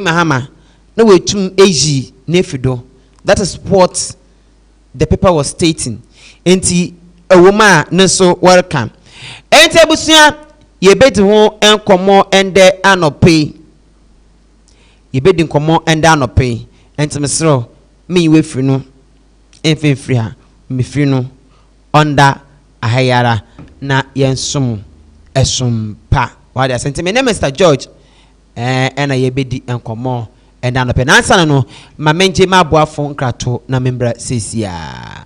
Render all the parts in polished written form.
Mahama, no way to AG Nefido. That is what the paper was stating. Enti a woman no so welcome. Enti abusia ye bedi ho enkomo ende anope. Ye bedi nkomo ende anope. Enti mesro me we free no. Enfe free ha. Me free no under ahayara na yensum esum pa. Why they sent me name Mr. George. And I bedi enkomo and an open answer no ma menje ma boafo nkrato na membra sesia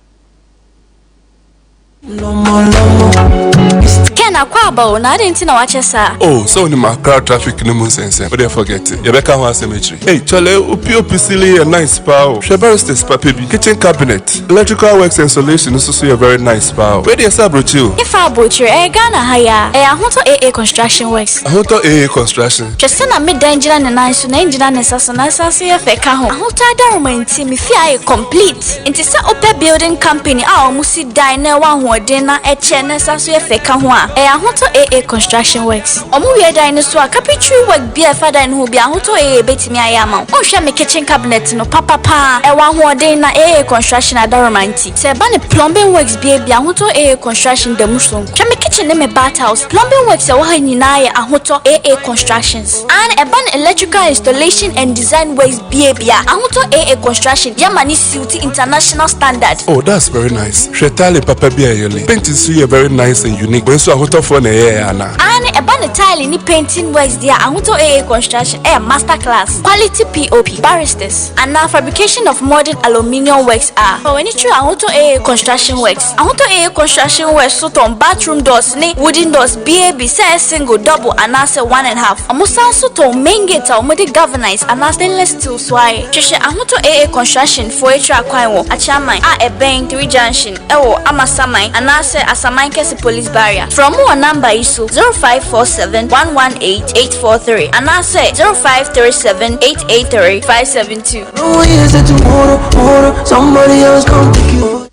Ken akwaba na didn't know what you saw. Oh, so ni car traffic no mun sense. But they forget it. You better have cemetery. Hey, chale, upi silly a nice power. Shabariste papi kitchen cabinet. Electrical works installation is also a very nice power. Where they sabro you? If I butcher Ghana haya, a hunter AA construction works. A hunter AA construction. Just send a mid danger and nice to engine and assassination see if a car. A hunter down team if I complete. It is a building company. Our musi diner one who dinner a channel as we fake a hunter AA construction works. Omuya dinosaur capitry work be a father and who be a hunter AA betting me I am. Oh, shall me kitchen cabinet no papa. A one who dinner AA construction at Doromanti. Say ban plumbing works be a hunter AA construction the mushroom. Shall me kitchen name a bathhouse. Plumbing works a wahinaya a hunter AA constructions. And a ban electrical installation and design works be a hunter AA construction. Yamani City international standard. Oh, that's very nice. Shetali papa be a yelly. Painting see a very nice and unique. When so a hunter for a year and a ban tile in painting works there. A hunter AA construction a master class. Quality POP barristers. And now fabrication of modern aluminium works are. For when it's true, a hunter AA construction works. A hunter AA construction works so on bathroom doors, wooden doors, BAB, say single, double, and answer 1.5. Almost also to main gate or modi governance and stainless steel swire. Trisha a hunter AA construction for a track a chairman a bank 3 junction. Amasamai and answer Asamai Kesi police barrier. From more number issue 0547 118 843 and answer 0537 883 572. No is it tomorrow, somebody else come pick you up.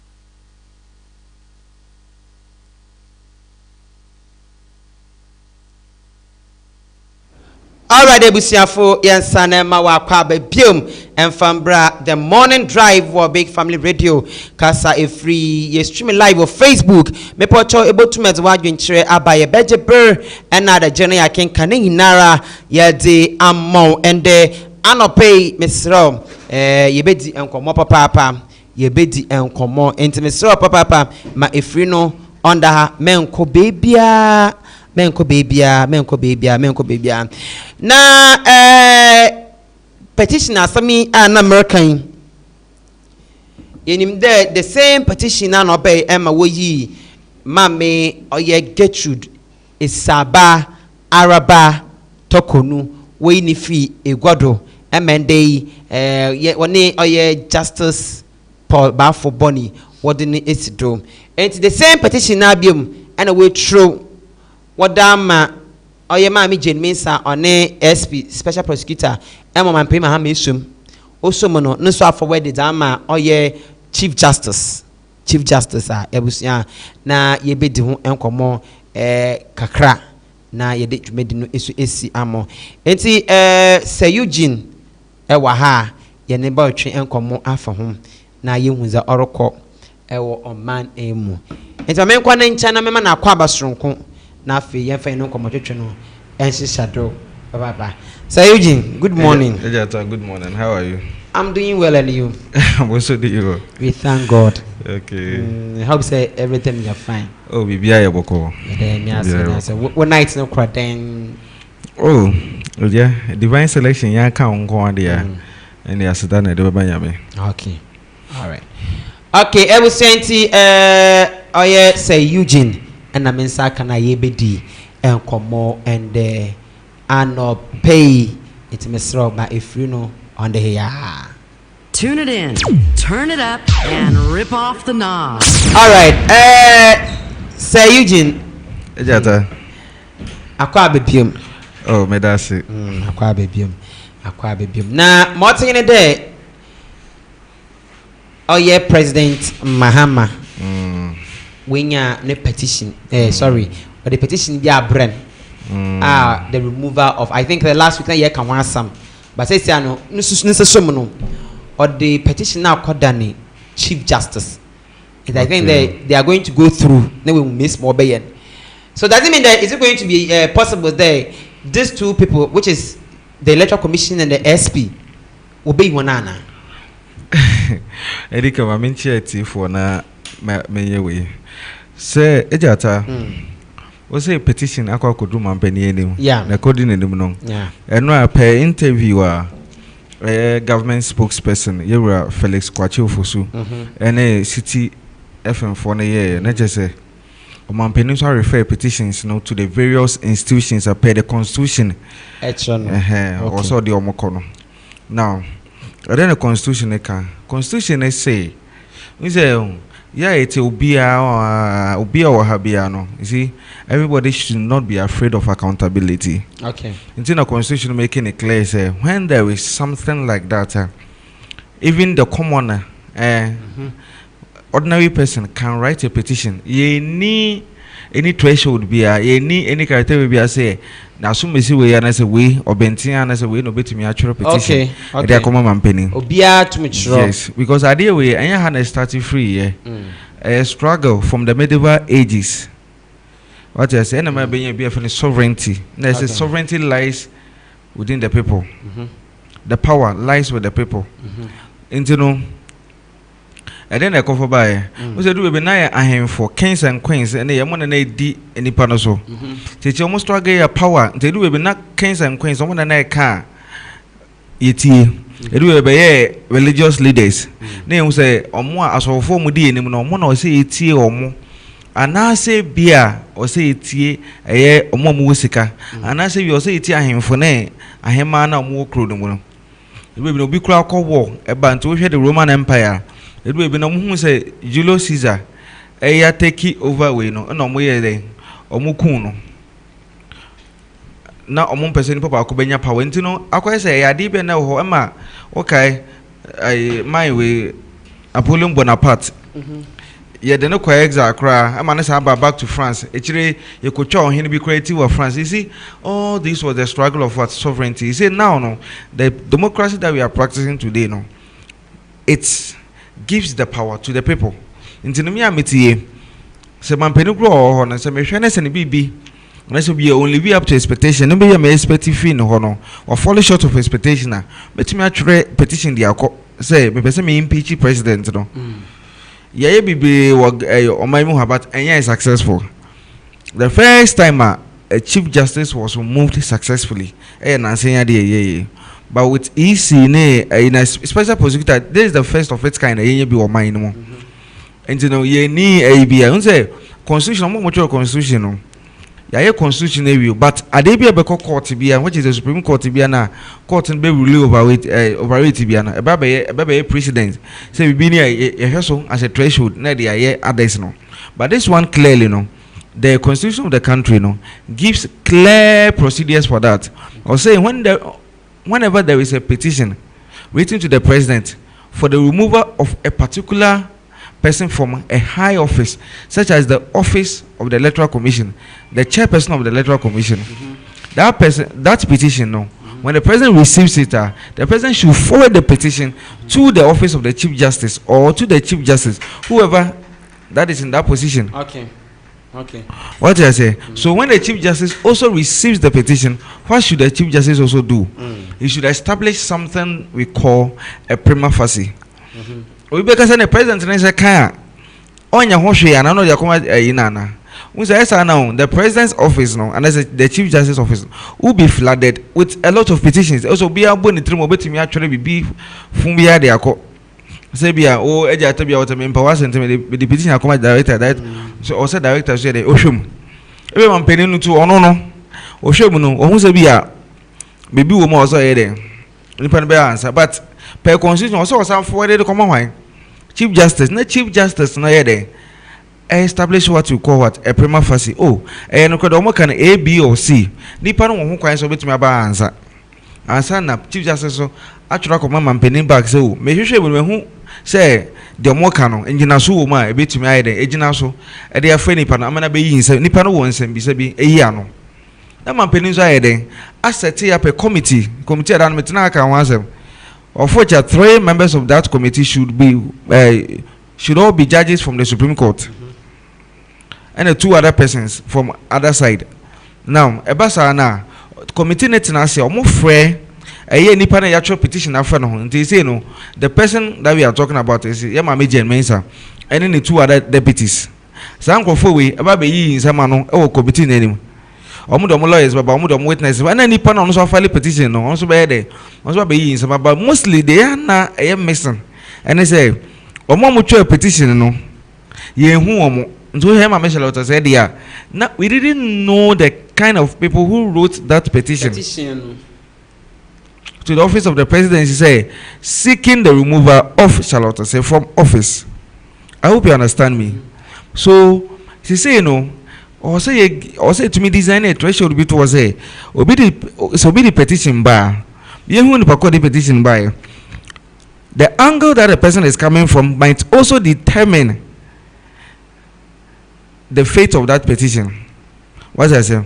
Alright, ebusiafo yansane ma wa kwa biom enfambra the morning drive or big family radio kasa e free ye stream live on Facebook me pocho able to met wa dwenkyere abaye beje ber na the journey aken kane hinara ye de amon ende anope mesro ye bedi enkomo papa ye bedi enkomo enti mesro papa ma e free no under ha menko bebia menko bebia na petition asami an American yenim the same petition na obey Emma woyi mame oye Gertrude Isaba Araba Tokonu we ni fi egwado emende woni oye Justice Paul Bafo Bonny wodini esidro and the same petition na biom and we throw wadama oye ma mi Jane Mensa one SP special prosecutor Emma Mampema ha mesum osomo no nso afọward dama oye chief justice ebusia na ye bedi ho enkomo kakra na ye de dwumedi no esu esi amo enti Sir Eugene wa ha ye ne ba otwe enkomo afa ho na ye hunza orokọ ewo oman emu enti amenkwa na ncha na mema na akwa abasronko na fe ye fa no komotwetwe no ensi shadow bye. Sir Eugene, good morning. Good morning. How are you? I'm doing well, and you? I'm also doing well. We thank God. Okay. I hope say everything you're fine. Oh, we be here, Boko. One night no cry then. Oh, yeah. Divine selection, yeah, can't go on there. And they are sitting at the Bayame. Okay. All right. Okay, I was saying oh yeah, Sir Eugene, and I'm in Sakana Yebedi, and Komo, and ano pay it mesro ba if you know on the here. Tune it in, turn it up, and rip off the knob. All right, Sir Eugene. Ejata. Akwa bebium. Oh, medasi. Akwa bebium. Na motin in there. Oh yeah, President Mahama. Winya ne petition. Sorry, but the petition ya brand. The removal of, I think the last week yeah can want some but say no no or the petition now called Danny Chief Justice. I think they are going to go through. They will miss more bayan. So does it mean that is it going to be possible that these two people, which is the Electoral Commission and the SP, will be one another? Erika, my main chair for na me way. Say, Ejata, we say petition. I could do my penny anymore. Yeah, na coding in the moon. Yeah, and no, I pay interviewer. Government spokesperson, Yura Felix Kwachu Fosu, and a city FM for a year, not just say, Oman Peninsula refer petitions to the various institutions that pay the constitution. Also the Omokono. Now, then the constitution, constitution say, we say, yeah, it will be our Habiano. You see, everybody should not be afraid of accountability. Okay. Until the constitution making it clear, say when there is something like that, even the commoner, ordinary person can write a petition. You need any threshold be any criteria be say. Now, soon we see we are as a way or Bentian as a way no better me actual petition. Okay. They are common man penny. Obia too much. Yes, because idea way and you had started free. A struggle from the medieval ages. What I say, and being a sovereignty. There's a sovereignty lies within the people. The power lies with the people. And you know, and then I come for by. We said we be now a him for kings and queens, and they are more than they did any panoso. They almost struggle a power. They do be not kings and queens. Someone and I can. They do be religious leaders. They will say, or more as of form di any no more say it or more. And I say beer or say it a more musica. And I say you say it him for nay. I am man or more crude. It will be crowd war about to hear the Roman Empire. It will be no who say Julius Caesar. A take over way no way then or mukuno. Now, a person papa kubenya pawentino. I say I deep and now Emma. Okay, my way Napoleon Bonaparte. Yeah, the no quite exact cry. I'm back to France. Actually, you could show him to be creative of France. You see, all this was the struggle of what sovereignty. You see, now, no, the democracy that we are practicing today, no, it gives the power to the people. In Tinomia Metier, Seman Penugro, and some Shanes and BB. Unless we only be up to expectation, nobody may expect fin or fall short of expectation. But me actually petition the say, me person me impeach president. No, yeah, be on my muhabat and yeah, successful. The first time a chief justice was removed successfully, and I say, but with EC in a special prosecutor, this is the first of its kind. Be or mine, and you know, ye need a be. I don't say constitution, more mature constitution. Yeah, constitution review, but Adebia Beko Court Tibia, which is the Supreme Court Tibiana, court and be rule over it Tibiana, a baby president. Say, we be near a hustle as a threshold, Nadia, others no. But this one clearly, no, the constitution of the country, no, gives clear procedures for that. Or say, whenever there is a petition written to the president for the removal of a particular person from a high office, such as the office of the Electoral Commission, the chairperson of the Electoral Commission, that person, that petition, no, when the president receives it, the president should forward the petition to the office of the Chief Justice or to the Chief Justice, whoever that is in that position. Okay. What did I say? So when the Chief Justice also receives the petition, what should the Chief Justice also do? He should establish something we call a prima facie. We because the president is a car on your horse, and I know you're coming in. We say, now the president's office, no, and the Chief Justice office will be flooded with a lot of petitions. Also, be able to me actually be Fumbia de Ako. Sabia, oh, Eja Tabia, what I mean, powers and the petition are coming director that so also director said, Oshum. Everyone penning to Onono, Oshumuno, or who's a beer, maybe we more so there. Independent answer, but per constitution also was forwarded to common wine. Chief Justice, not Chief Justice, no yet. Establish what you call what a prima facie. Oh, and no could can A, B, or C. Nippon who quite so bit me about answer. Answer na Chief Justice so actually command man penning back so make sure when who say the more canon engine so ma a bit to me either engine so a dear friend nippon I'm gonna be in say nippon won't send be a year no. na man peninso ayede asset up a committee that metina ka wansem of which 3 members of that committee should all be judges from the Supreme Court and 2 other persons from other side. Now ebasa na committee netina say omo frɛ nipa na yatro petition afra no nti say no the person that we are talking about is Yamame Jen Mensah and then the 2 other deputies. Sa nkofo we eba be yi nsama no e wo committee nanim. Omo do lawyers baba omo do witnesses and then nipa no so file petition no so be there. So be yi nsama but mostly they are na missing. And they say omo mo twa petition no ye hu omo. So here Mama Charlotte said yeah. Now we didn't know the kind of people who wrote that petition. To the office of the presidency say seeking the removal of Charlotte say from office. I hope you understand me. So she say or say to me design a threshold bit was a be the petition bar. You who the petition by the angle that a person is coming from might also determine the fate of that petition. What I say?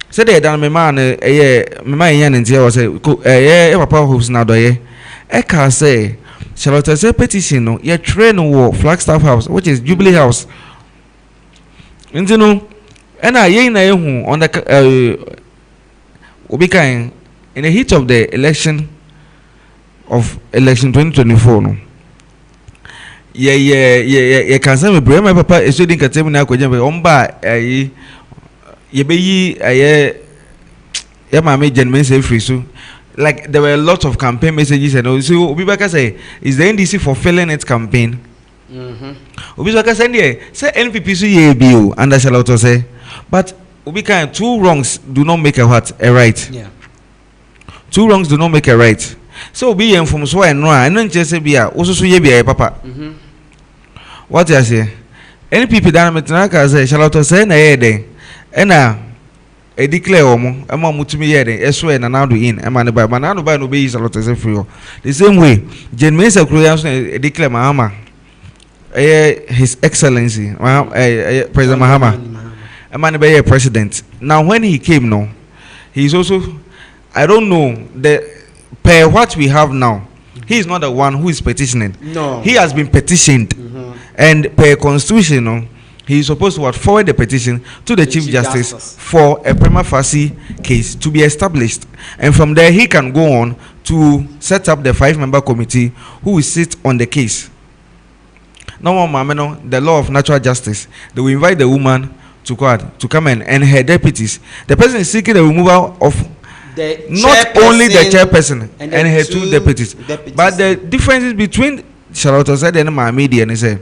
Say they done me man yan and was papa who's now there. I can say Charlotte say petition no ye train war Flagstaff House, which is Jubilee House. And you know, and I ye na hu on the Obikain in the heat of the election 2024 no. Yeah, can say me bring my papa is doing katem na kwaje be omba ye be yi Mama Jen Mensah free so like there were a lot of campaign messages and all. So Obi Baka say is the NDC fulfilling its campaign? Obi Baka say NPP so ye be o under Charlotte say but Obi can 2 wrongs do not make a right. Yeah. 2 wrongs do not make a right. So Obi yen from so and no and say be a also so ye be papa. What you say? NPP dynamic na say Charlotte say na ye den ena e declare omo ema mutumi ye den eso e na now do in ema ne ba na no ba no be use Charlotte say free the same way Jen Mensah Kroya so e declare Mahama his excellency President Mahama ema ne be president. Now when he came no he's also I don't know the per what we have now he is not the one who is petitioning. No, he has been petitioned. And per constitution, he is supposed to forward the petition to the Chief Justice for a prima facie case to be established. And from there, he can go on to set up the 5-member committee who will sit on the case. Now, the law of natural justice, they will invite the woman to court to come in and her deputies. The person is seeking the removal of not only the chairperson and her 2 deputies. But the differences between Charlotte Osei and Mahama and he said,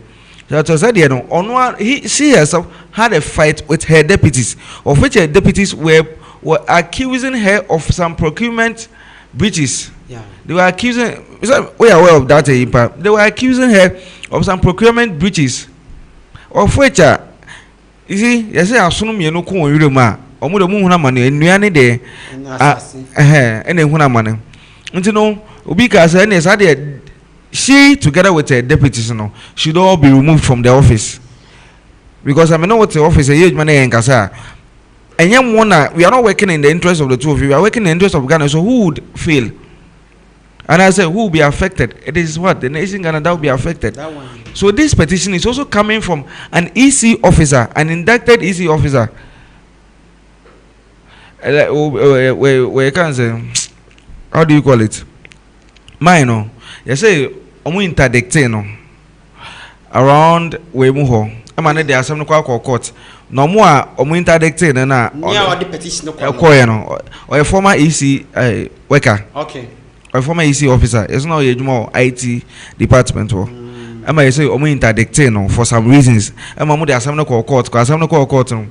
Charlotte Osei, she herself had a fight with her deputies, of which her deputies were accusing her of some procurement breaches. Yeah. They were accusing. We are aware of that impact. They were accusing her of some procurement breaches, of which you see, you say asunu mienu ko yure ma. Omo de mu huna mane enuane de ene huna mane. Nti no obi ka say na say de she together with her deputies no should all be removed from the office because I mean know what the office a huge man en kasa enyem one we are not working in the interest of the 2 of you, we are working in the interest of Ghana. So who would fail? And I said who will be affected? It is what the nation Ghana that will be affected. That one. So this petition is also coming from an EC officer, an inducted EC officer. We can say, how do you call it? Mine, you say omu interdicting no around we mu ho amane de asem no kwa court no mo a omu interdicting na yeah the petition no or a former EC worker. Okay. Or a former EC officer. It's not a IT department ho. Am I say omu interdicting no for some reasons. Am mo de asem no court ko asem no court no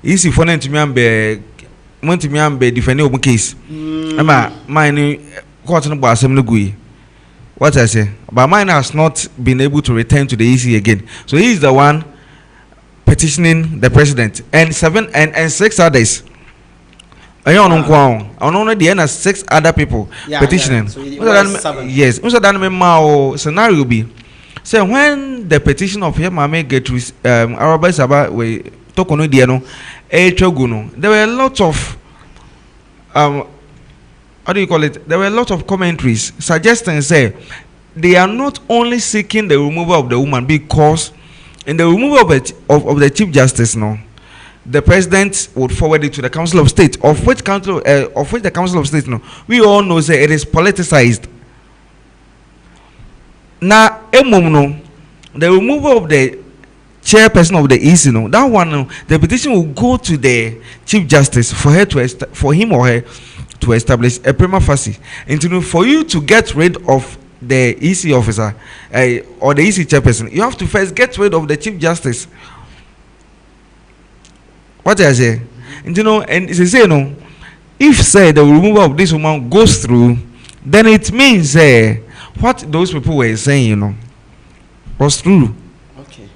EC for na ntumi ambe defend omu case. Am mine court no bo asem no gui. What I say, but mine has not been able to return to the EC again. So he is the one petitioning the president and 6 others. I don't know. I don't know the end 6 other people petitioning. Yeah. So yes. So scenario be. So when the petition of Mama get to Araba Saba we talk on there were a lot of how do you call it? There were a lot of commentaries suggesting say they are not only seeking the removal of the woman because in the removal of the Chief Justice, no, the president would forward it to the Council of State, of which the Council of State, no, we all know say it is politicized. Now, the removal of the chairperson of the EC, no, that one, no, the petition will go to the Chief Justice for him or her to establish a prima facie. And for you to get rid of the EC officer or the EC chairperson, you have to first get rid of the Chief Justice. What I say, and and they say if say the removal of this woman goes through, then it means what those people were saying, was true. Okay.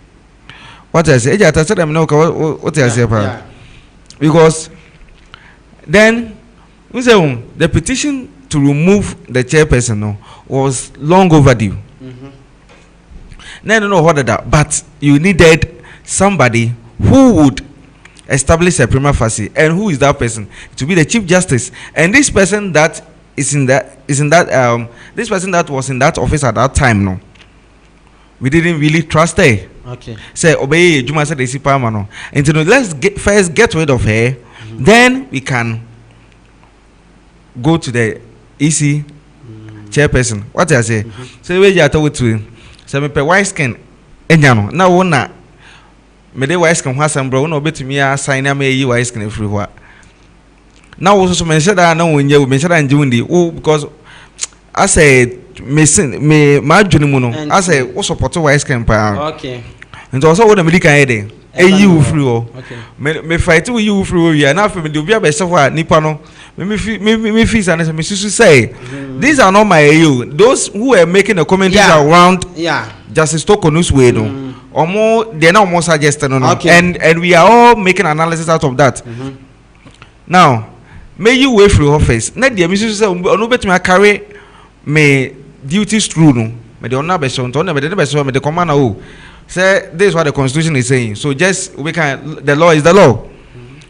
What I say, I tell them what I say, because then we say the petition to remove the chairperson was long overdue. Now I don't know what that, but you needed somebody who would establish a prima facie, and who is that person? To be the Chief Justice, and this person that is in that this person that was in that office at that time, no, we didn't really trust her. Okay. Say obey Juma said the Parma, no, and let's first get rid of her, then we can go to the EC chairperson. What I say? So we just told to say me pe white skin enyano na wo na me de white skin ho asem bro no betumi assign am yi white skin free ho. Now also so mention that na wonye we mention that njiwundi oh because I say me ma adwene mu no I say wo support white skin pa. Okay. Nti also wo na me di kan ede eyi wo free ho. Okay. Me fight wo yi wo free ho ya na afa me de obi abese ho a nipa no me fees and me say these are not my AU. Those who were making the commentaries around Justice Tokonu's way, no, or more they're not more suggesting, no, okay. And we are all making analysis out of that. Now, may you wait for your office. Not the Mrs. say, no bet me carry me duties through, no, me the honor best on the commander who say this is what the Constitution is saying. So just we can the law is the law.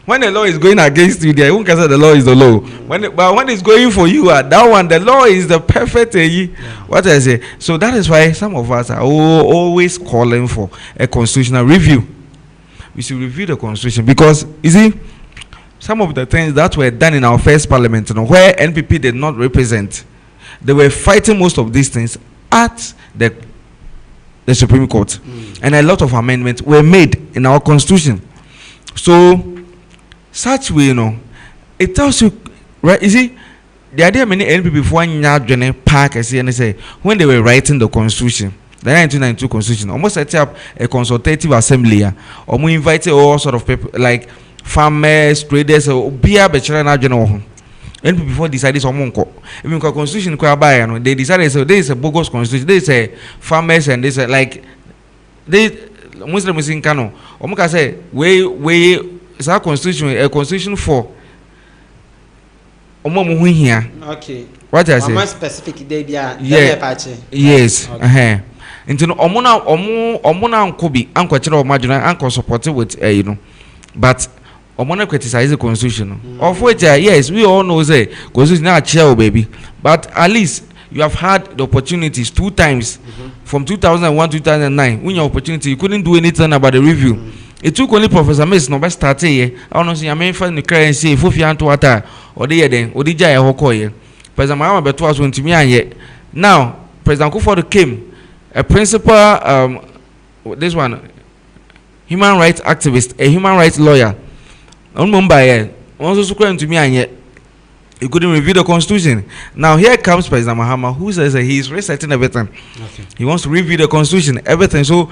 When the law is going against you, there, who can say the law is the law? But when it's going for you, that one, the law is the perfect. What I say. So that is why some of us are always calling for a constitutional review. We should review the constitution because you see, some of the things that were done in our first parliament, where NPP did not represent, they were fighting most of these things at the Supreme Court, and a lot of amendments were made in our constitution. So. Such way, it tells you, right? You see, the idea many NPP before Nyadwene Park, I see, and say when they were writing the Constitution, the 1992 Constitution, almost set up a consultative assembly, or we invited all sort of people like farmers, traders, or beer, bachelor, and NPP before decided someone even Constitution, they decided so there is a bogus Constitution, there is a farmers, and this like they Muslims in Kano, or say we. It's our constitution, a constitution for here. Okay. What I say? More specific day, yes. Okay. Into omuna unkobi unko chira omajuna unko support with but omuna criticize the constitution. Of which yes, we all know say constitution na chair baby, but at least you have had the opportunities 2 times from 2001 to 2009 when your opportunity you couldn't do anything about the review. It took only Professor Mace no best start here. I don't see a main fan the currency if you want to water or the then or the Jaya Hokoye. President Mahama Betwas went to me yet. Now, President Kufuor came, a principal this one human rights activist, a human rights lawyer. On Mumbai, also came to me and yet he couldn't review the constitution. Now here comes President Mahama who says that he is reciting everything. Okay. He wants to review the constitution, everything. So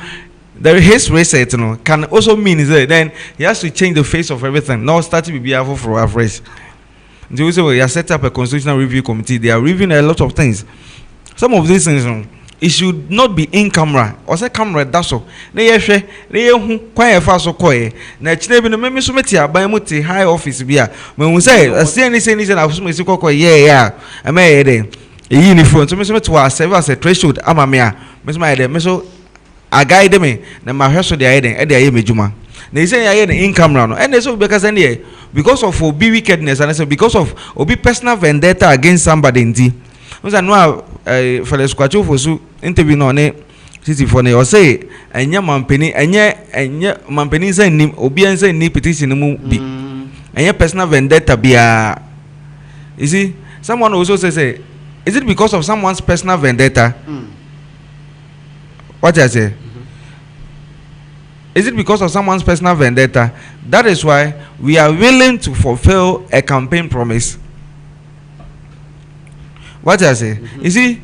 his reset can also mean that then he has to change the face of everything. Now starting to be able for afresh. They say he has set up a constitutional review committee. They are reviewing a lot of things. Some of these things it should not be in camera. Or say camera that's all. They who quite fast or quiet. Now children no me so metia by muti high office bia. When we say say anything I was me so yeah. I may there. A uniform so me so to serve as a threshold amamia. Me so a guide me na mahwe so de ayeden e de aye mejuma They say I in camera no, and they say because of obi wickedness, and I say because of obi personal vendetta against somebody indeed. Because I know Felix Kwachu for so interview no ne city for ne or say enya mampeni say ni obi an say ni petition mu bi enya personal vendetta bia. You see, someone also say is it because of someone's personal vendetta? What I say? Is it because of someone's personal vendetta? That is why we are willing to fulfill a campaign promise. What I say? You see,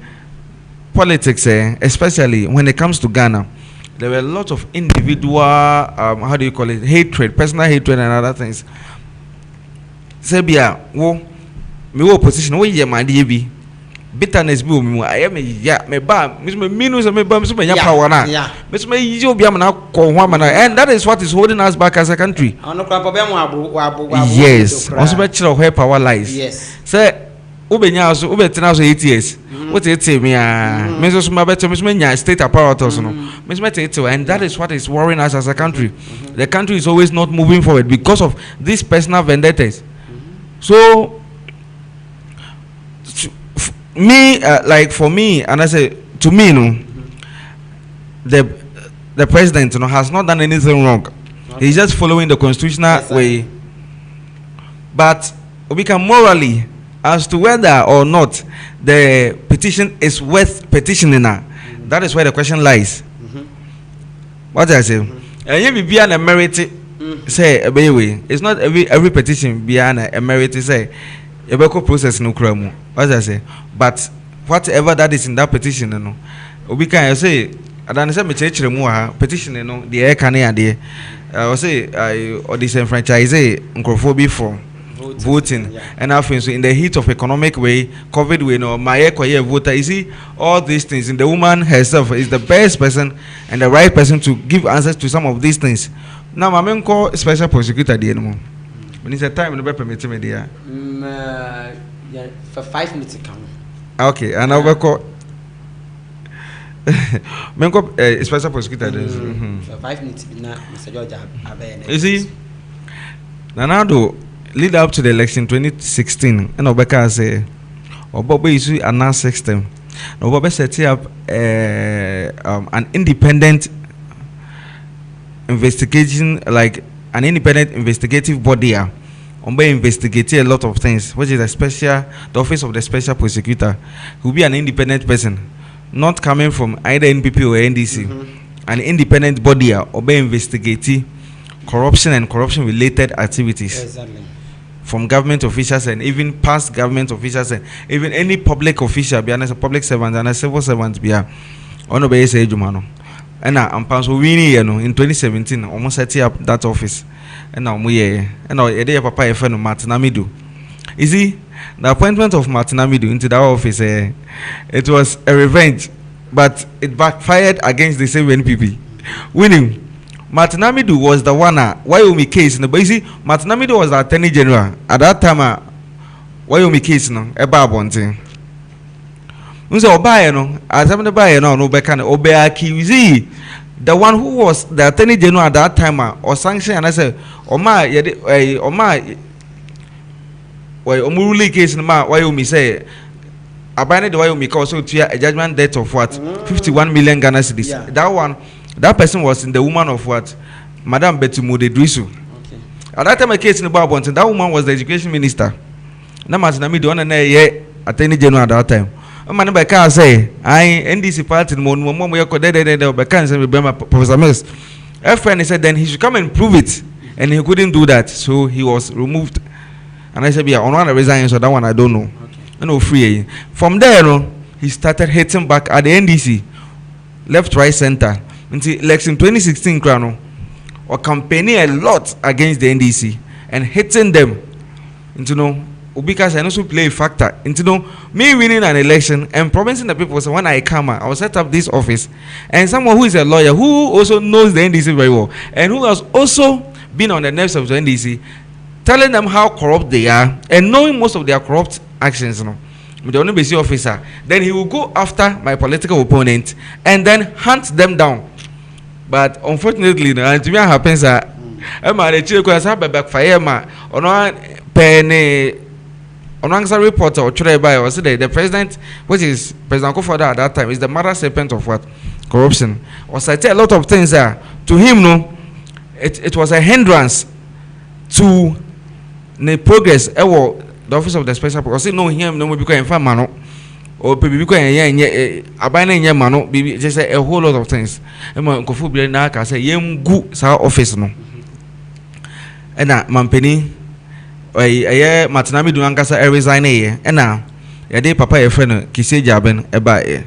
politics, especially when it comes to Ghana, there were a lot of individual, how do you call it, hatred, personal hatred and other things. Sebia, me opposition, my DB. Bitterness be me I am me ba me minus me ba me power na me you be am na ko ho na, and that is what is holding us back as a country. Yes, also be chiro where power lies. Yes, say ubenya so ubetena so 8 years what it me me so ma better me nya state apparatus no me it, and that is what is worrying us as a country. The country is always not moving forward because of these personal vendettas. So me like for me, and I say to me, no, the president, has not done anything wrong. Okay. He's just following the constitutional way. But we can morally as to whether or not the petition is worth petitioning. That is where the question lies. What did I say? And you be an merit say a baby. It's not every petition be an merit say. A process no crime. What I say, but whatever that is in that petition, no, we can say. I don't say me church remove petition, no, the air can there. I say or disenfranchise Nkrofo from voting, and I think so in the heat of economic way, COVID way, no, my voter. You see all these things. And the woman herself is the best person and the right person to give answers to some of these things. Now, I'm call special prosecutor the anymore. When it's a time, no permit me there. For 5 minutes come. Okay, and I'll call. Menko special prosecutor. For 5 minutes, Mr. George Abe. You see, Nanado lead up to the election 2016, and Obeka say, Obobe is an system. Obobe set up an independent investigation, like an independent investigative body. Investigate a lot of things, which is the office of the special prosecutor, who will be an independent person, not coming from either NPP or NDC, an independent body, investigate corruption and corruption related activities. Exactly. From government officials and even past government officials and even any public official, be a public servant and a civil servant, be a honorable say Jumano. And I'm winning, in 2017, almost setting up that office. And now we papa a friend of Martin Amidu. You see, the appointment of Martin Amidu into that office, it was a revenge, but it backfired against the same NPP. Winning, Martin Amidu was the one Wyoming case. But you see, Martin Amidu was the Attorney General at that time. Wyoming case, no, a babonte. Unse obaye no, asem de baye no beka no obeaki the one who was the Attorney General at that time or sanction, and I said oma omuruli case no ma why you say abane the why you cause so to a judgment debt of what 51 million Ghana cedis. Yeah. That person was in the woman of what Madam Betty Mude Drisu. Okay. At that time a case in the Babonton, that woman was the education minister. Na Martin Amidu on a Attorney General at that time. Man Beka say I NDC party mom we call Professor Mills. FN said then he should come and prove it, and he couldn't do that, so he was removed. And I said, yeah, on one resign, so that one I don't know. Okay. No free. From there, he started hitting back at the NDC, left, right, center. Until election 2016, Crown, or campaigning a lot against the NDC and hitting them. Into because I also play a factor into me winning an election and promising the people. So when I come, I will set up this office, and someone who is a lawyer who also knows the NDC very well and who has also been on the nerves of the NDC, telling them how corrupt they are and knowing most of their corrupt actions. The only basic officer, then he will go after my political opponent and then hunt them down. But unfortunately, to me, happens that Emma the children has had back fire ma or no penny on answer reporter or try by or say the president, which is President Kufuor at that time, is the mother serpent of what? Corruption. Or say a lot of things there. To him, no, it was a hindrance to the progress. The office of the special because no him no because in fact mano or because abandon mano just a whole lot of things. Emma Kofu be na ka say yem gu sa office no. Ena mampeni eye matinami du ankasa resign ye ena ye dey papa ye friend Kise Jaben eba ye.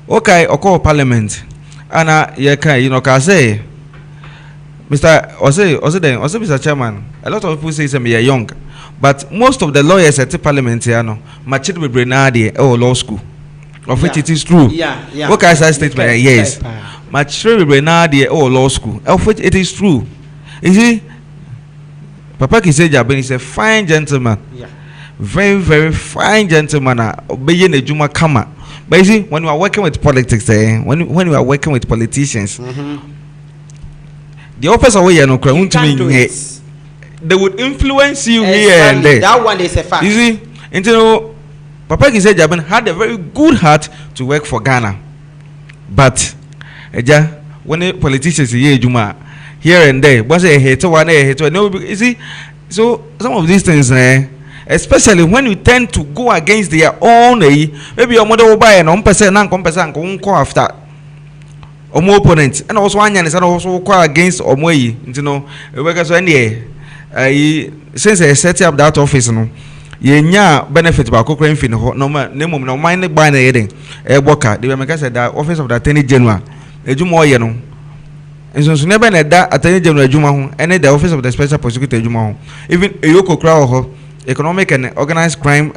Okay, oko parliament ana ye kan you know ka say Mr. Mr. Chairman, a lot of people say me are young, but most of the lawyers at the parliament here, no, Machid Brenadi or law school, of which it is true. Yeah. What can I state? Yes, Machid Brenadi or law school, of which it is true. You see, Papa Kise Jaben is a fine gentleman. Yeah. Very, very fine gentleman. Obeying the Juma Kama. But you see, when you are working with politics, when you are working with politicians. The office away no they would influence you here and there. That one is a fact. You see, until Papa Kise Jaben had a very good heart to work for Ghana, but when the politicians here Juma here and there, was a hater one a hater. No, you see, so some of these things, especially when you tend to go against their own, maybe your mother will buy an 1% non-compensation go after. Omo opponent and also one and also quite against Omoyi, you know, because any since I set up that office, no, ye benefit about Cochrane Fin, no mind by the heading, a worker, the America said that office of the Attorney General, a Jumo, you know, and so never that Attorney General Juma, and the office of the Special Prosecutor Juma, even a Yoko Crow, economic and organized crime,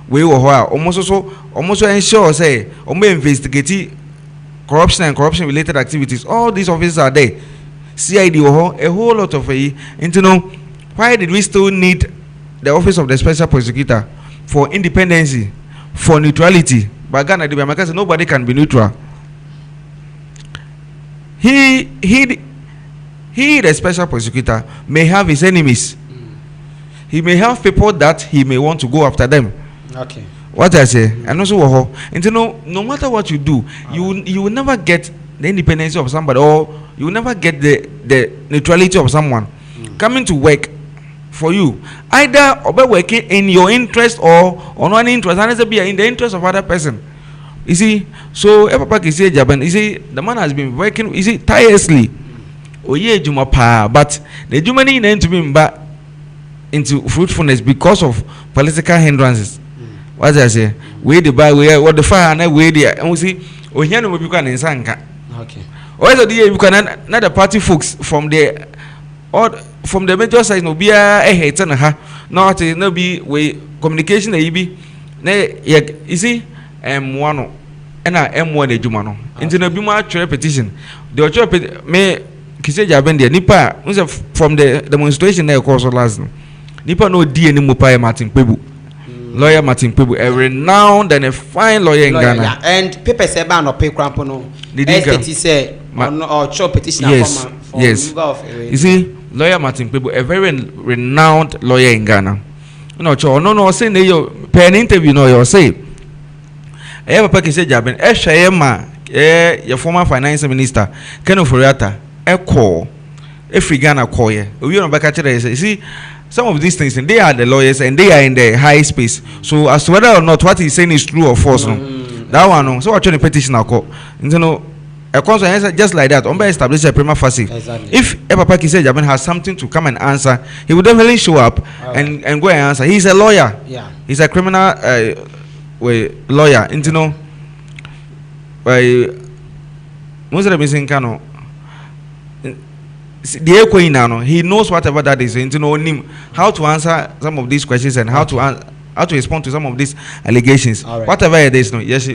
we were almost ensure say, or may investigate corruption and corruption related activities. All these offices are there. CID a whole lot of why did we still need the office of the special prosecutor for independency, for neutrality? But Ghana, nobody can be neutral. He the special prosecutor may have his enemies. He may have people that he may want to go after them. Okay. What I say, and also, and no matter what you do, you will never get the independence of somebody, or you will never get the neutrality of someone coming to work for you, either or by working in your interest or non interest, and be in the interest of other person. You see, so Papa Kise Jaben, you see, the man has been working, you see, tirelessly. Oh yeah, Juma pa, but the Jumani need to be back into fruitfulness because of political hindrances. What I say, we the buy we what the fire and we there, and we see, oh here no we can in Sanka. Okay. Also, you can not the party folks from the or from the major side no be a hater na ha, not no be we communication na be. You see, M1 and M1 ejumano. Into no be more repetition. The other me Kise Jaben there nipa from the demonstration there course last. Nipa no di any mupa Martin Pebu. Lawyer Martin Pebu, a renowned and a fine lawyer in Ghana. Yeah. And people say ban or pay crampono. STT say or chop petition. Yes. You see, Lawyer Martin Pebu, a very renowned lawyer in Ghana. No, say you pen interview no you say. I have a package Jaben, your former finance minister, Ken Oforiatta, a call, a free Ghana call ye. We don't back at you see. Some of these things, and they are the lawyers and they are in the high space. So as to whether or not what he's saying is true or false, no, that one, no. So I try to petition our court. You know, a consequence just like that. Umba establish a prima facie. Exactly. If Papa Kise Jaben has something to come and answer, he will definitely show up and go and answer. He's a lawyer. Yeah. He's a criminal lawyer. And you know, most of the missing cano. He knows whatever that is, and to know him how to answer some of these questions and how to respond to some of these allegations. Right. Whatever it is, no, yes,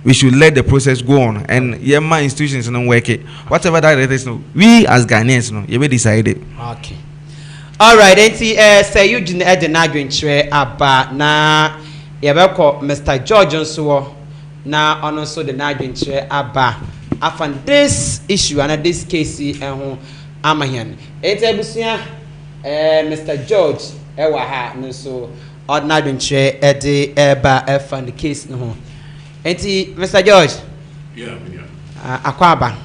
we should let the process go on, and my institutions don't work it. Whatever that it is, no, we as Ghanaians, no, you may decide it. Okay. All right, and see, say you didn't add the nagging tray about na yabako Mr. George Nsuo na also the nagging tray about. I found this issue and this case amahian eta busia Mr. George ewa ha no so ordinary nche ede eba efa the case no ho enti Mr. George yeah akwaba yeah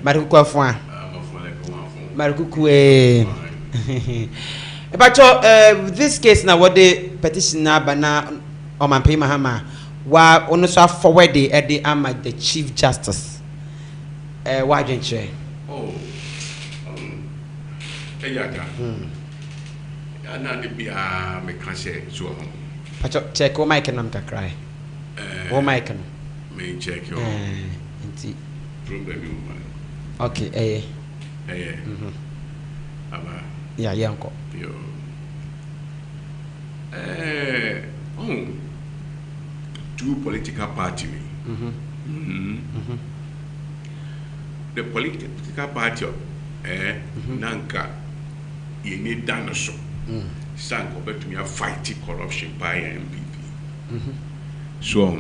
marikuku afua marikuku Ebacho this case na what the petition na bana Omanpe Mahama wa ono so forward the ama the Chief Justice wa dwenche Eyata ana de bia me kan say so ho Pacho check o mic nam kakrai o mic no me check yo enti problem you man okay aba ya yanko yo two political party the political party nanka ye need danoso sanko betumi a fight corruption by MPP so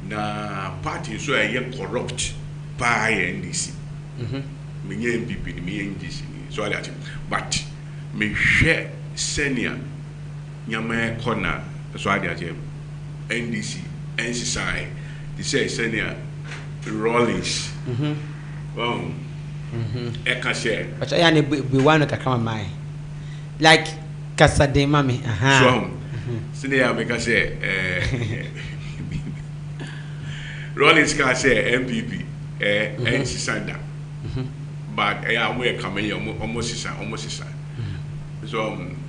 na party so corrupt by NDC me MPP ni me NDC so that but me share senior nyama corner so that NDC NCSI they say senior Rawlings eka share but I ne be one kakama mai like kasade mami so senior make say Rawlings can say MPP NCSI but I am where come here almost so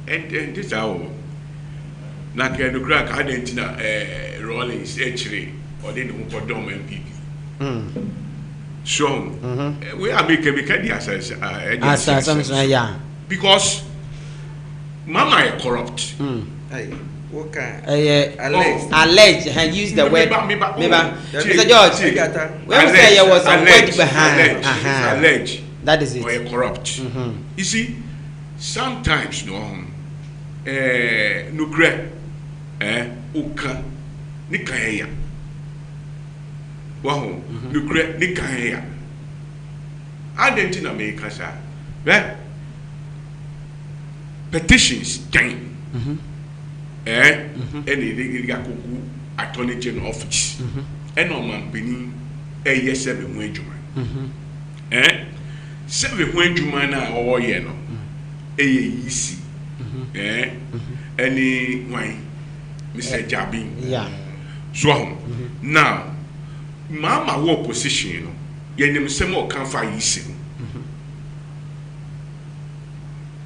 and this how na ke no crack adentina Rawlings actually or dey no kodom MPP so we are making the assess yeah because mama is corrupt okay alleged and use the word Mr. George when we say there was a word behind alleged that is it or corrupt you see sometimes no nukre uka nikaya waho nukre nikaya adentina me kasa petitions gain any gakuku attorney general office eno mampini yesebe hu adwuma sebe hu adwuma na oye no yisi any wine Mr. Jabin yeah so now mama wo position no yenim sem o kan fa yisi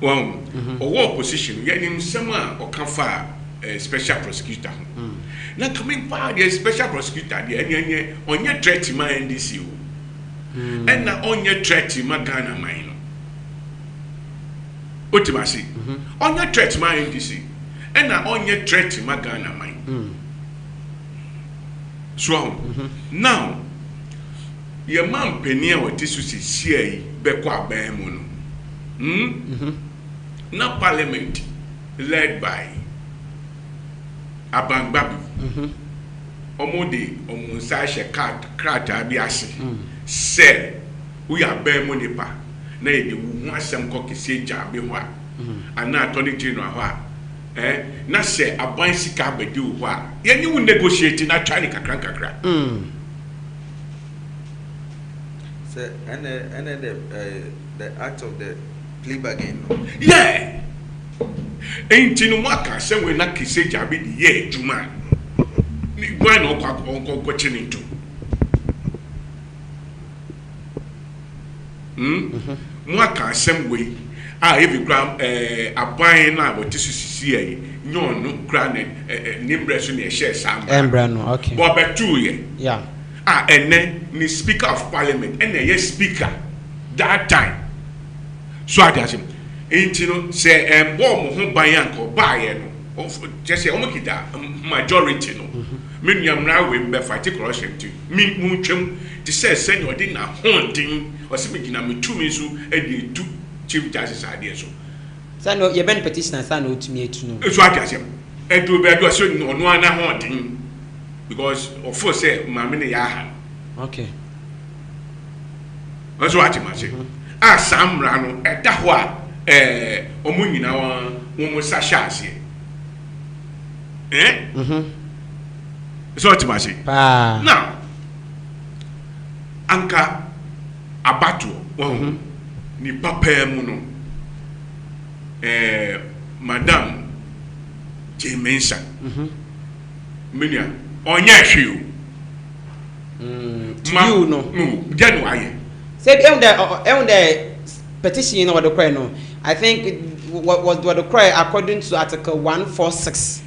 wow o position yenim sem a o kan fa special prosecutor na coming pa the special prosecutor the enye onye threat ma NDC o and na onye threat ma Ghana man no otimasi onye threat ma NDC and na onye threat ma Ghana man so now your man penia o tisusi sie be kwa ban mu no na parliament led by Abangbabi omode omunsa she krata bi ase se we are ban mu nipa na ye de wu asem kokese jabe ho a ana attorney general ho a na se aban sika bedi ho a ye ni wu negotiate na try ni kakra so and the act of the plea bargain yeah enti no maka se we na kese jabe di ye juma ni gwa na okwa chini to mwaka asem we every gram aban na what tisisi ye nyon no kra ne nimbre so ne share sam embra no okay but betu ye yeah ene ni speaker of parliament ene ye speaker that time so adasim enti no se embo mo ho ban yanko ba ye no just say omokita majority no menuam na we be fight corruption to me mu twem ti say senior di na hondin osimigina metumi so edi tu chief justice ade so sano ye ben petitioner sano otumi etu no so adasim edu be do so no ana hondin because of course say mama ne ya ha okay so ati ma say a samra no ɛda hɔ a ɔmo nyina wɔn sa hyɛ aseɛ so ɔtuma se now anka abato wɔn nipa pɛɛ mu no madam Jemensa menua ɔnyɛ hwee o no gya no ayɛ say the petition or the cry no I think what the cry according to article 146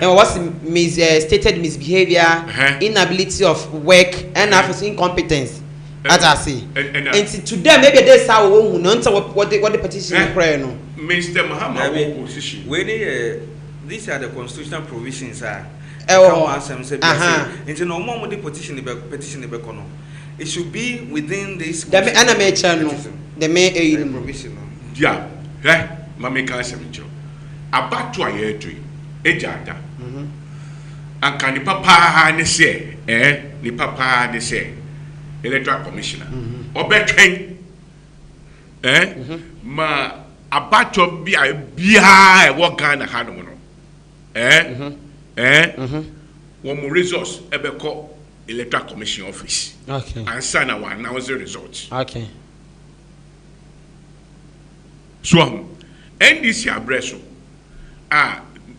and what's stated misbehavior inability of work and incompetence as I say and to them maybe they say what the petition cry no Mr. Muhammad position these are the constitutional provisions into no more the petition it should be within this the provision yeah mama can say me abato aye to ejada anka ni papa ne say ni papa ne say electoral commissioner obetwen ma abato bia e wo Ghana ha no no one more resource ebeko electoral commission office okay and sign our announce the results okay so NDC abreso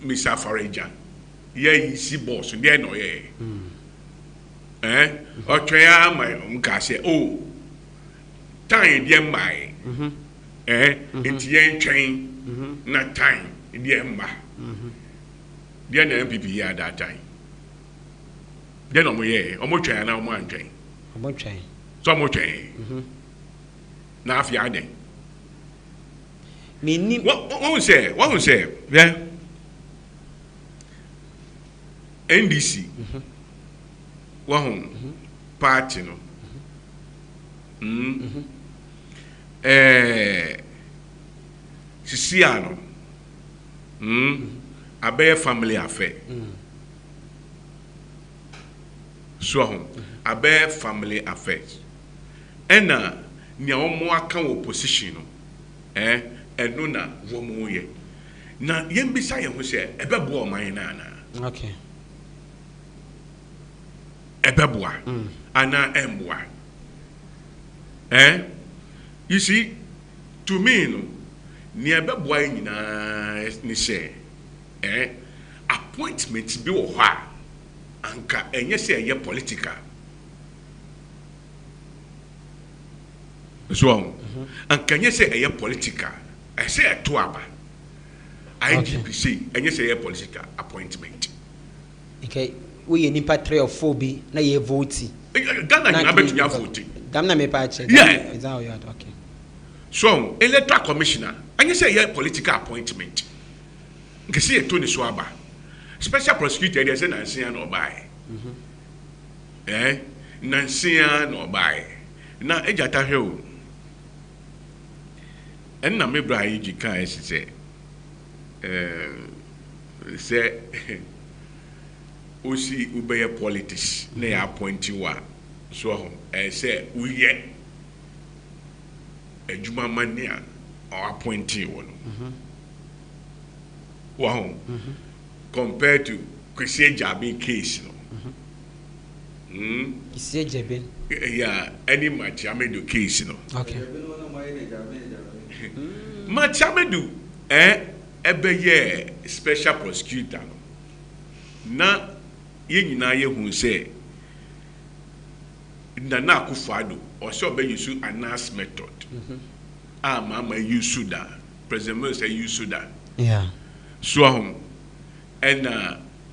Mr. Faraja ye si boss there no ye otwea my nka say oh time dey my it yen train na time dey mba there na MPP here at that time then omo ye omo twea na omo antwen so omo twea na afia den me what say yeah NDC party no Sisiano abe family affair so abe family affairs ena nia omo aka opposition no enu na womo ye na yembisa ye ho se ebebo o man na na okay ebeboa ana emboa you see to me no ni ebeboa nyina ni say appointment bi wo ha anka enye say eye political so anka enye say eye political I say to aba IGPC enye say eye political appointment okay we nipa 3 or 4 bi na ye vote Ghana nyina betu ya vote dam na me pa che yeah is that how you are okay so electoral commissioner enye say eye political appointment nke say to ni so aba special prosecutor dey say Nansia no buy Nansia no buy na ejata hwe o en na mebra yi kan ese say osi ubeye politics na ya appoint wa so say uye ejuma mania or appoint wo no wow compared to Kwesi Jabi case no Kwesi Jabi yeah any Machiamedu case no okay Machiamedu ebeye special prosecutor no na ye nyina ye hu say Nana Akufo-Addo or so be use announce method mama use that president say use that yeah so and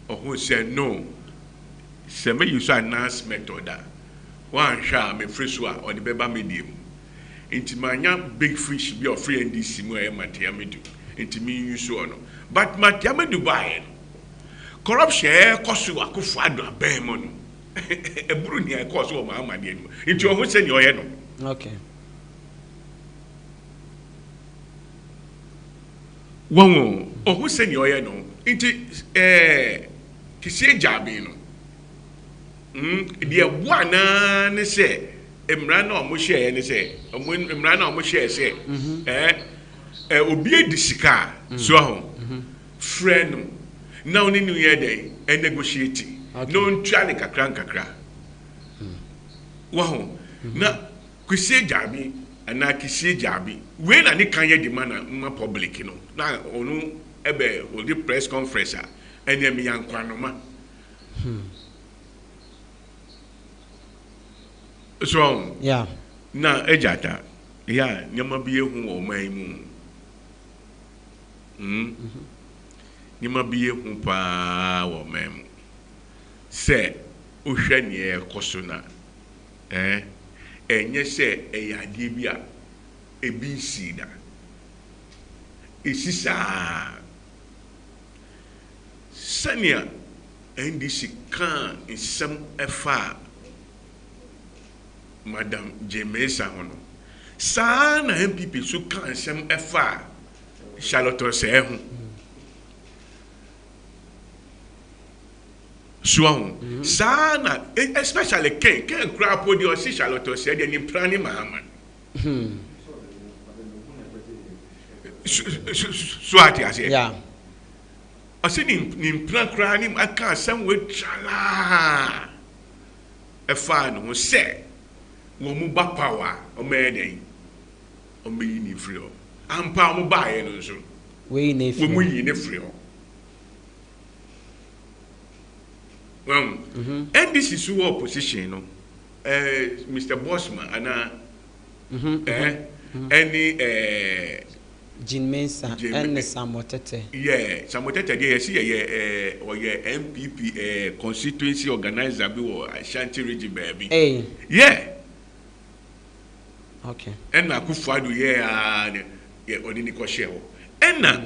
who said no say me use announce method that one sha me free so or the beba medium inti manya big fish be of free NDC mo e Machiamedu inti me use so no but Machiamedu buy corruption kosu Akufo-Addo abem no eburu ni kosu o ma de no inti o ho se ni oye no okay won o ho se ni oye no inti Kwesi Jabi no de bua na ne se emra na omo share ne say emra na omo share say obi edi sika so ho friend na oni new year dey negotiate no ntwa ne kakra wow na kwese jabi ana kisi jabi we na ne kan ye di ma public no na onu ebe odi press conference a ene mi yankwanoma so yeah na ejata ya nyama bi ehu o man mu nyama bi ehu pa o man mu se ohwe ne e koso na enye se eyade bi a ebi si da esisa sania ndc kan isem efa Madam Jemesa hono sa na MPP so kan isem efa Charlotte Osehu so sa na especially ken crap odi o si Charlotte Osehu de ni plani Mahaman so ati ase yeah ase ni plan kra ni aka asem we chala efa no se wo mu ba power o me den o me ni free o ampa mo ba ye no so we na wo mu yi ne free o NDC so opposition no Mr. Bosman ana any Jean Mensa and Samotete. Yeah, Samotete dey see or MPP constituency organizer bi or Ashanti region baby. Hey. Yeah. Okay. And na Akufo-Addo onini ko share. And na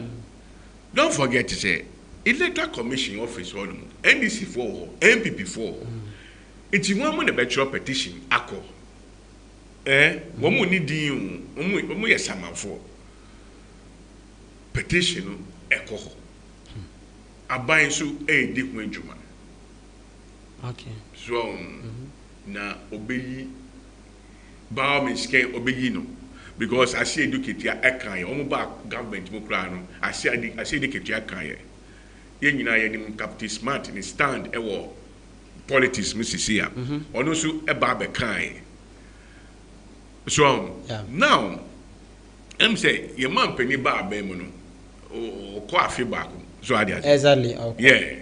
don't forget to say electoral commission office one NDC for MPP for. It's one mo na better petition akọ. Wo mo ni din wo mo yesamanfo. Petition eko aban so di ho adwuma okay so na obeyi ba me scan obeyi no because I see educate ya ekan ye omo ba government mo kra no I see educate ya kan ye ye nyina ye nim Captain Smart ni stand ewo politics musisi ya ono so e ba be kan ye so now em say ye man pani ba abem no o ko afi back so ade exactly okay yeah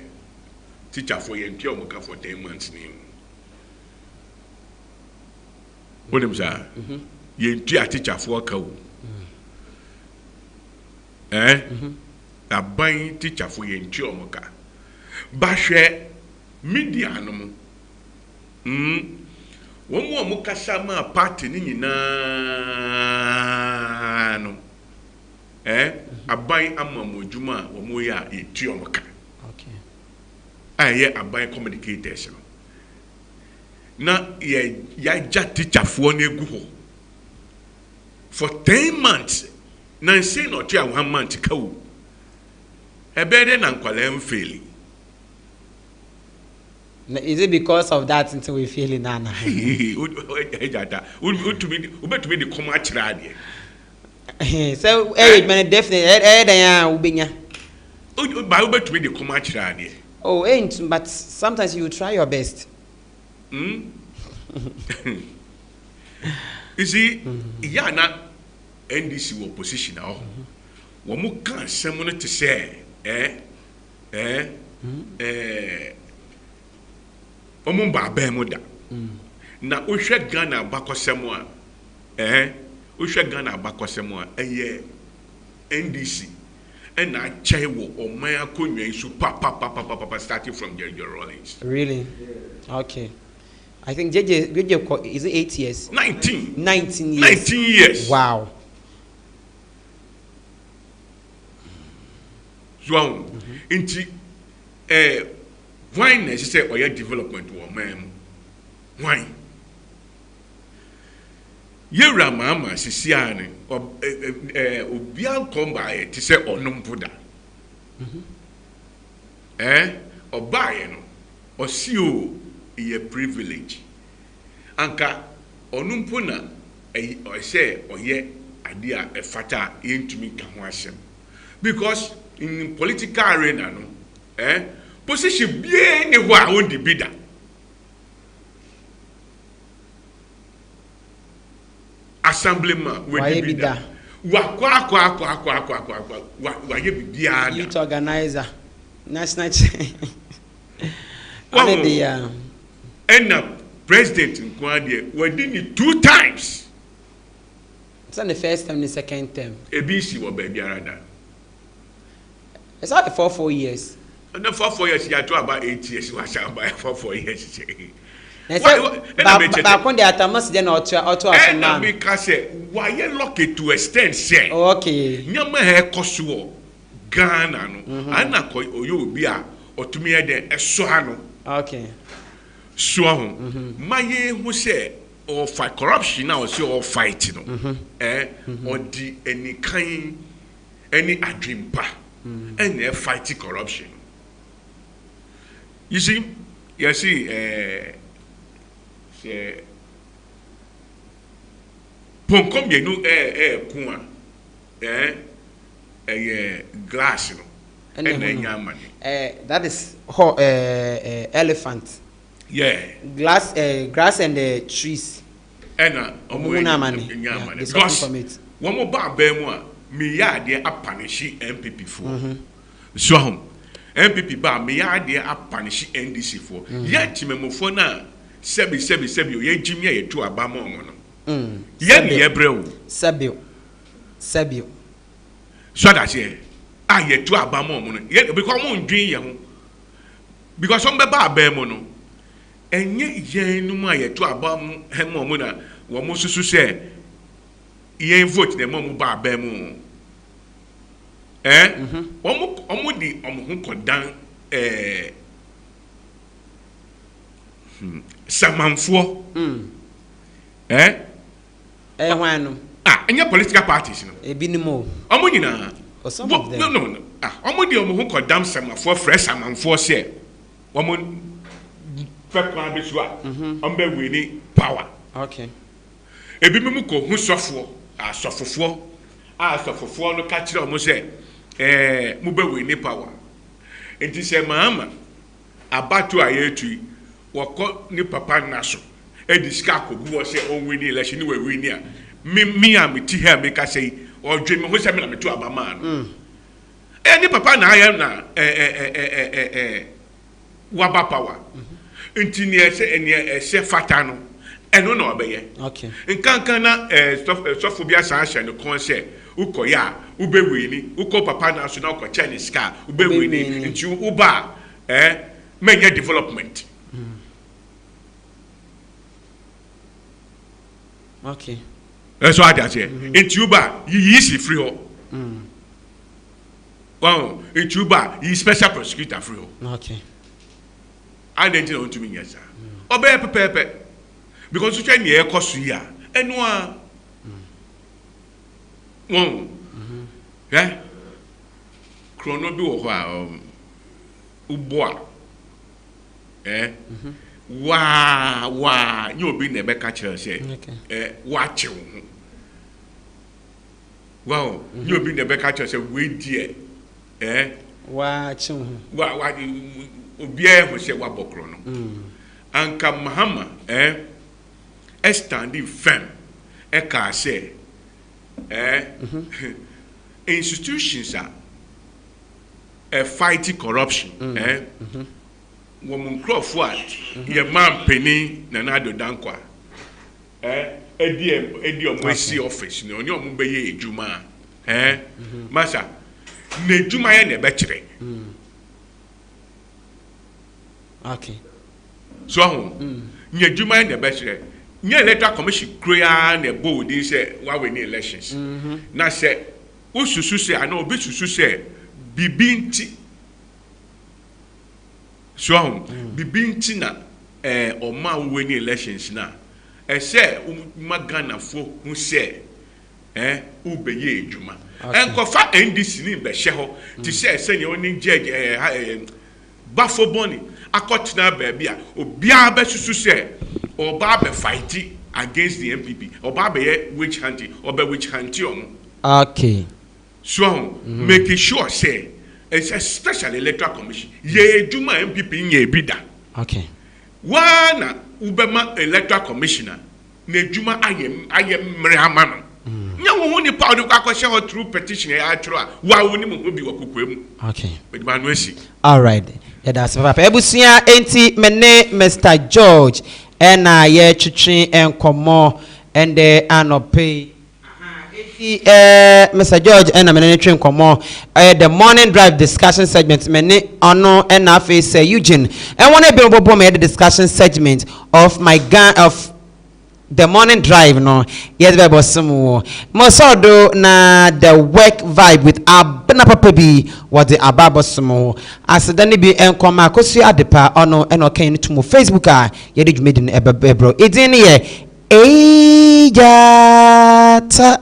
teacher for ye ntia o for 10 months ni wonim sa ye ntia teacher for ka wo aban teacher for ye ntia o ka ba hwe media no mo wo mo kasa ma party ni nyina no aban amamodwuma wo mo ya etuomka okay aye aban communicators na ya teacher for na egu ho for 10 months na say no tia 1 month ka wo ebede na nkwala mfeli. Is it because of that until we feel it now? Ubetumi the come actually. So, man, definitely, ubetumi the come actually. Oh, ain't, but sometimes you try your best. You see, yana NDC opposition now. Wamu kan someone to say, omumba abemuda na ohwe Ghana abakosemo a ohwe Ghana abakosemo a NDC and na chai wo oman akonwa isu pa starting from Jerry Rawlings. Really? Okay. I think JJ is it 8 years? 19 years. 19 years. Wow. So inti why na say oya development wo man why yewra mama sisia ne obia komba e ti say onompoda obaye no osio ye privilege anka onumpo na say oye idea a fata yentumi ka ho asem because in political arena no position bien ne ho a won di bida assemblyman we di bida wa kwa wa ye bibia da youth organizer national one day and president nkwade we did it 2 times. It's not the first time, the second term. ABC was baby arada. It's not the 4 years. And the 4 years, you are to about 8 years. You are about 4 years. Back when the Atamas then or to because why you lucky to extend say okay. Nyama hair kosuo Ghana no. Ana ko oyo bi a otumi e de eso ha no. Okay. So maye hu say or fight corruption now say or fight no or the any kind any adrimpa and fight corruption. You see ponkom yenu kuwa glass no and nyama that is elephant. Yeah. Grass and the trees. Ena omunamani. Because one more bar bemwa me ya de apanishi MPP for. So MPP bar me ya de apanishi NDC for. Yet memofo na sebi ye jimi ye to abama omo no. Ye ni ebreu. Sabio. So that ye ye to abama omo no. Because mo ndwin ye ho. Because some be bar bemo no. Enye yenu ma ye to abam hemo mu na wo mo susu se ye vote na mo ba ba mu omo di omo hu kodan samanfo hwanu enye political parties no ebinimo omo nyina no omo di omo hu kodan samanfo fresh samanfo se omo fekwan bi so a ombe wini power. Okay. Ebi mu ko hu sofo asofofo no ka kire omo se mu be wini power. Enti se mama abatu ayetu woko ni papa naso edisika kogu wo se on wini election ni we wini a me am ti here me ka say odwe me ho se me na me to abama no. Ni papa na ayam na waba power. Nti ni ese fata no eno na obeye okay nkankan na sofo bia san hye no kon se ukoya ubewini uko papa na so na uko Chinese car ubewini nti uba menya development okay eso ade ase nti uba yi si free ho wow nti uba yi special prosecutor free ho okay and then you to me yes sir obey pepe because you try near cost ya eno a chrono bi wo ho a ubo a wa you obi na be ka kire say wa che wo ho wow you obi na be ka kire say we die wa che wo wa obia ho se wabokro no anka mahama standing firm ka say institutions are fighting corruption woman crofo a ye man penny na na do dankwa edi omosi office no oni omo be ye ejuma masa na ejuma ye na be kire. Okay. So, nye juma na be sire. Nye electoral commission clear na bold dey say wa we ni elections. Na say ususu say ana obi susu say bibinti. So, bibinti na oma we ni elections na. Say magana fo hu say ubeye ejuma. Enkofa NDC ni be hye ho. Ti say nye oni judge Bafo Boni akotna baby a obia be susu se oba be fighti against the MPP ọba abẹyẹ witch hunting ọbẹ witch hunting ọmọ. Okay. So making sure say it's a special electoral commission ye edwuma MPP nye ebi da. Okay. Wana ubema electoral commissioner na edwuma ayẹ mmere ama no. Nya wo ni pa odi kwa share through petition ya atro a wa woni mo bi wa kokwem. Okay. But man we see. All right. Yeah, that's papa. Ebusia enti mene Mr. George ena ye twitwe enkomo ende anope. Mr. George ena mene twitwe enkomo the morning drive discussion segment mene ono ena face Eugene. And one be bobo me the discussion segment of my gang of the morning drive no yes be bosumu mosodo na the work vibe with abena papa bi what the ababosumu as dani bi enkoma akosu adepa ono enokan to mo Facebook a ye de dwumedi no ebebro edin ye ejata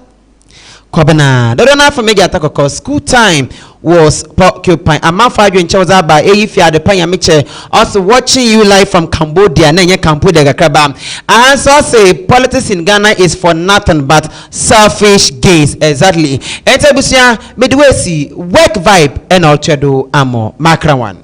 Kobana. The donor for Mega Takoko school time was occupying. A month ago in Chawza by Ifia the Payamiche. Also watching you live from Cambodia. Nenya Cambodia Gakraba. And so say politics in Ghana is for nothing but selfish gains. Exactly. Enter Busia Midwesi work vibe and Ultrado Amo Makrawan.